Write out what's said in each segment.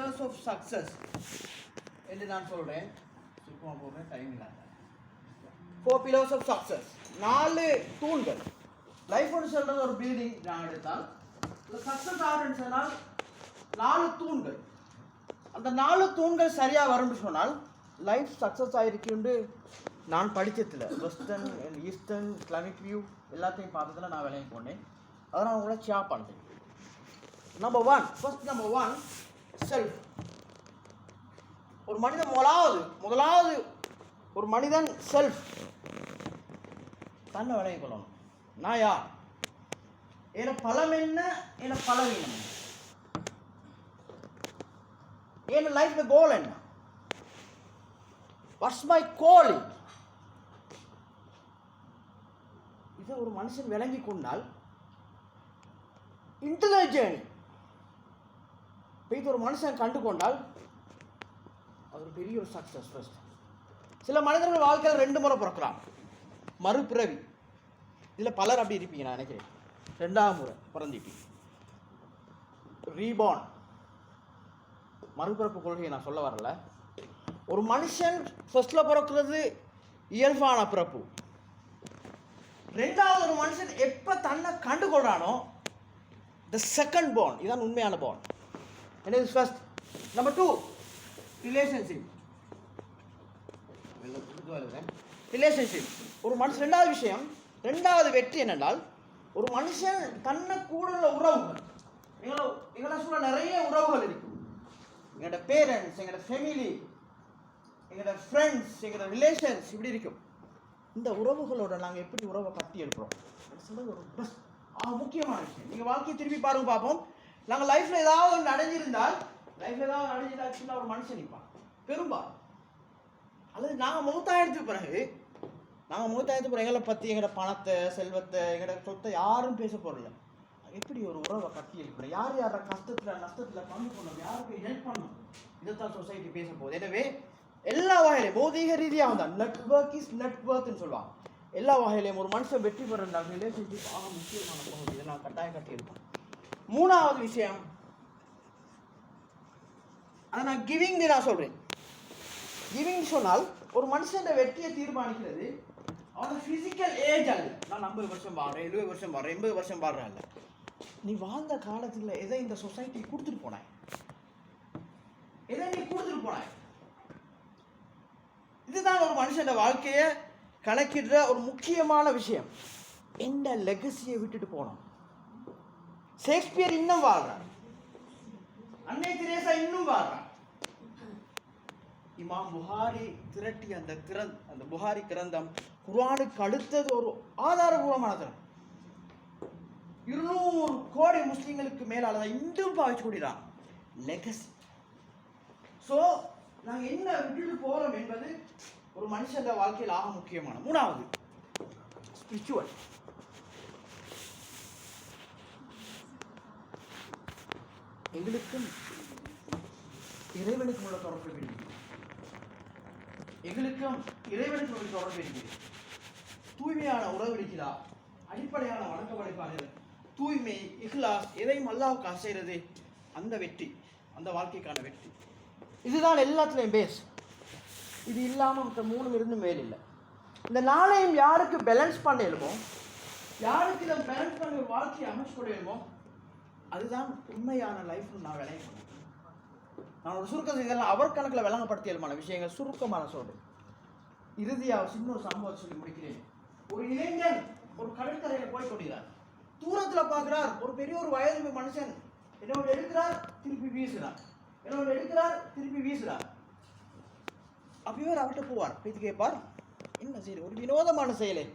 pillars of success என்று நான் சொல்கிறேன். சுருக்கமாக போகிறேன், டைம் இல்லாத. 4 pillars of success, 4 தூண்கள். லைஃப் ஒன்று சொல்கிறது ஒரு பில்டிங் நான் எடுத்தால் சக்ஸஸ் ஆகுதுன்னு சொன்னால் 4 தூண்கள். அந்த 4 தூண்கள் சரியாக வரும்னு சொன்னால் லைஃப் சக்ஸஸ் ஆகிருக்குன்னு நான் படித்ததில்லை. Western and eastern Islamic view எல்லாத்தையும் பார்த்ததில் நான் விலைக்கு போனேன். அதை நான் உங்களை ஷேர் பண்ணுறேன். Number 1 self. ஒரு மனிதன் முதலாவது ஒரு மனிதன் செல்ஃப் தன்னை விலைக்கு கொள்ளணும். நான் யார், என பலம் என்ன, என பலவீனம், என் லைஃப்ல கோல் என்ன, வாட்ஸ் மை கோலிங். இதை ஒரு மனுஷன் விளங்கி கொண்டால் இன்டெலிஜென்ட் இது ஒரு மனுஷன் கண்டு கொண்டால் அது ஒரு பெரிய ஒரு சக்ஸஸ். ஃபர்ஸ்ட் சில மனிதர்கள் வாழ்க்கையில் 2 முறை பிறக்கிறான், மறுபிறவி. இதில் பலர் அப்படி இருப்பீங்க, நான் நினைக்கிறேன். 2ஆம் முறை பிறந்திப்பீங்க, ரீபார்ன், மறுபிறப்பு கொள்கையை நான் சொல்ல வரல. ஒரு மனுஷன் ஃபர்ஸ்ட்ல பிறக்கிறது இயல்பான பிறப்பு. 2வது ஒரு மனுஷன் எப்போ தன்னை கண்டு கொள்றானோ த செகண்ட் பார்ன், இதுதான் உண்மையான பார்ன். என்ன இது ஃபர்ஸ்ட். Number 2 relationship. ஒரு மனுஷன் 2வது விஷயம், 2வது வெற்றி என்னென்றால் ஒரு மனுஷன் தன்னை கூட உள்ள உறவுகள். எங்களோட சூழல் நிறைய உறவுகள் இருக்கும். எங்களோட பேரண்ட்ஸ், எங்களோட ஃபேமிலி, எங்களோட ஃப்ரெண்ட்ஸ், எங்களோட ரிலேஷன்ஸ் இப்படி இருக்கும். இந்த உறவுகளோட நாங்கள் எப்படி உறவை கட்டி எடுக்கிறோம் சொல்றது ஒரு பெஸ்ட் முக்கியமான விஷயம். நீங்கள் வாழ்க்கையை திருப்பி பாருங்க பார்ப்போம். நாங்கள் லைஃப்பில் ஏதாவது ஒன்று அடைஞ்சிருந்தால் ஒரு மனுஷன் நிற்பான் பெரும்பாலும். அல்லது நாங்கள் மூத்தாயிரத்துக்கு பிறகு எங்களை பற்றி, எங்களோட பணத்தை, செல்வத்தை, எங்களோட சொத்தை யாரும் பேச போகிறதில்ல. எப்படி ஒரு உறவை கட்டி எழுப்பணும், யார் கஷ்டத்தில் நஷ்டத்தில் பங்கு பண்ணணும், யாருக்கு ஹெல்ப் பண்ணணும், இதைத்தான் சொசைட்டி பேச போகுது. எனவே எல்லா வகையிலையும் பௌதீக ரீதியாக வந்தால் நெட்வொர்க் இஸ் நெட்வொர்க்னு சொல்லுவாங்க. எல்லா வகையிலையும் ஒரு மனுஷன் வெற்றி பெறுறாங்க. ரிலேஷன்ஷிப் முக்கியமான பகுதி. இதை நான் கட்டாயம் கட்டியிருப்பேன். 3வது விஷயம், அதை நான் கிவிங் நான் சொல்கிறேன். கிவிங் சொன்னால் ஒரு மனுஷன் வெற்றியை தீர்மானிக்கிறது அவனோட ஃபிசிக்கல் ஏஜ் அல்ல. நான் 50 வருஷம் வாழ்றேன், 70 வருஷம் வாழ்றேன், 80 வருஷம் வாழ்றேன் அல்ல. நீ வாழ்ந்த காலத்தில் எதை இந்த சொசைட்டி கொடுத்துட்டு போனாய், எதை நீ கொடுத்துட்டு போனாய். இதுதான் ஒரு மனுஷன் வாழ்க்கையை கணக்கிடுற ஒரு முக்கியமான விஷயம். எந்த லெகசியை விட்டுட்டு போனோம். ஷேக்ஸ்பியர் இன்னும் வாழ்றார், அன்னை தெரேசா இன்னும் வாழ்றார். இமாம் புகாரி திரட்டி அந்த புகாரி கிரந்தம் குர்ஆனுக்கு அடுத்தது ஒரு ஆதாரபூர்வமான திறன். 200 கோடி முஸ்லிம்களுக்கு மேலாளதான் இன்னும் பாவிச்சு கூடிறான் லெகசி. ஸோ நாங்கள் என்ன விட்டுட்டு போகிறோம் என்பது ஒரு மனுஷன் வாழ்க்கையில் ஆக முக்கியமான. 3வது ஸ்பிரிச்சுவல். எங்களுக்கும் இறைவனுக்கு உள்ள தொடர்பு இருக்கிறது. தூய்மையான உறவு இருக்கிறதா, அடிப்படையான வணக்க வழிபாடுகள், தூய்மை, இஹ்லாஸ், எதையும் அல்லாஹ்வுக்கு செய்கிறது, அந்த வெற்றி, அந்த வாழ்க்கைக்கான வெற்றி. இதுதான் எல்லாத்துலேயும் பேஸ். இது இல்லாமல் மற்ற 3 இருந்தும் மேல் இல்லை. இந்த 4ஐயும் யாருக்கு பேலன்ஸ் பண்ணணுமோ, யாருக்கு இதை பேலன்ஸ் பண்ண ஒரு வாழ்க்கையை அமைச்சு கொள்ளணுமோ, அதுதான் உண்மையான லைஃப்னு நான் விளங்கணும். நான் ஒரு சுருக்கம் இதெல்லாம் அவர் கணக்கில் விளங்கப்படுத்தியலுமான விஷயங்கள் சுருக்கமான சொல்றேன். இறுதியாக சின்ன ஒரு சம்பவத்தை சொல்லி முடிக்கிறேன். ஒரு இளைஞன் ஒரு கடற்கரையில் போய் கொண்டிருக்கிறார். தூரத்தில் பார்க்கிறார் ஒரு பெரிய ஒரு வயது மனுஷன் என்னோட எடுக்கிறார், திருப்பி வீசுறார், என்னோட எடுக்கிறார், திருப்பி வீசுறார். அப்பயும் அவர்கிட்ட போவார், பேச்சு கேட்பார், என்ன செய்யுது, ஒரு வினோதமான செயலை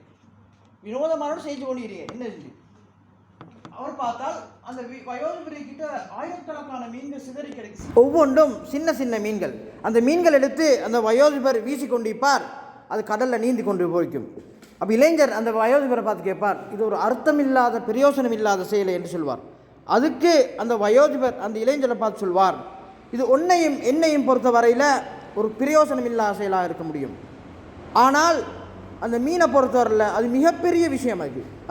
செஞ்சு கொண்டிருக்கீங்க, என்ன செஞ்சு. அவர் பார்த்தால் அந்த வயோதிபரை கிட்ட ஆயிரக்கணக்கான மீன்கள் சிதறி கிடைக்கும். ஒவ்வொன்றும் சின்ன சின்ன மீன்கள். அந்த மீன்கள் எடுத்து அந்த வயோதிபர் வீசி கொண்டிருப்பார், அது கடலில் நீந்தி கொண்டு போய்க்கும். அப்போ இளைஞர் அந்த வயோதிபரை பார்த்து கேட்பார், இது ஒரு அர்த்தமில்லாத பிரயோசனம் இல்லாத செயலை என்று சொல்வார். அதுக்கு அந்த வயோதிபர் அந்த இளைஞரை பார்த்து சொல்வார், இது உன்னையும் என்னையும் பொறுத்த வரையில் ஒரு பிரயோசனம் இல்லாத செயலாக இருக்க முடியும். ஆனால் அந்த மீனை பொறுத்தவரையில் அது மிகப்பெரிய விஷயம்.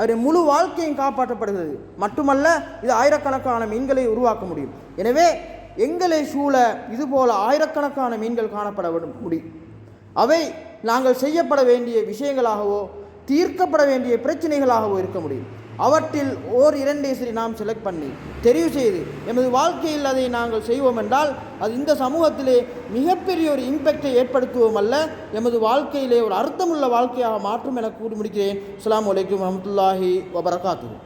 அது முழு வாழ்க்கையும் காப்பாற்றப்படுகிறது மட்டுமல்ல, இது ஆயிரக்கணக்கான மீன்களை உருவாக்க முடியும். எனவே எங்களை சூழ இதுபோல ஆயிரக்கணக்கான மீன்கள் காணப்பட முடியும். அவை நாங்கள் செய்யப்பட வேண்டிய விஷயங்களாகவோ தீர்க்கப்பட வேண்டிய பிரச்சனைகளாகவோ இருக்க முடியும். அவற்றில் ஓர் இரண்டை சரி நாம் செலக்ட் பண்ணி தெரிவு செய்து எமது வாழ்க்கையில் அதை நாங்கள் செய்வோம் என்றால் அது இந்த சமூகத்திலே மிகப்பெரிய ஒரு இம்பேக்டை ஏற்படுத்துவோம் அல்ல, எமது வாழ்க்கையிலே ஒரு அர்த்தமுள்ள வாழ்க்கையாக மாற்றும் என கூறி முடிக்கிறேன். அஸ்ஸலாமு அலைக்கும் வரஹ்மத்துல்லாஹி வபரகாத்துஹு.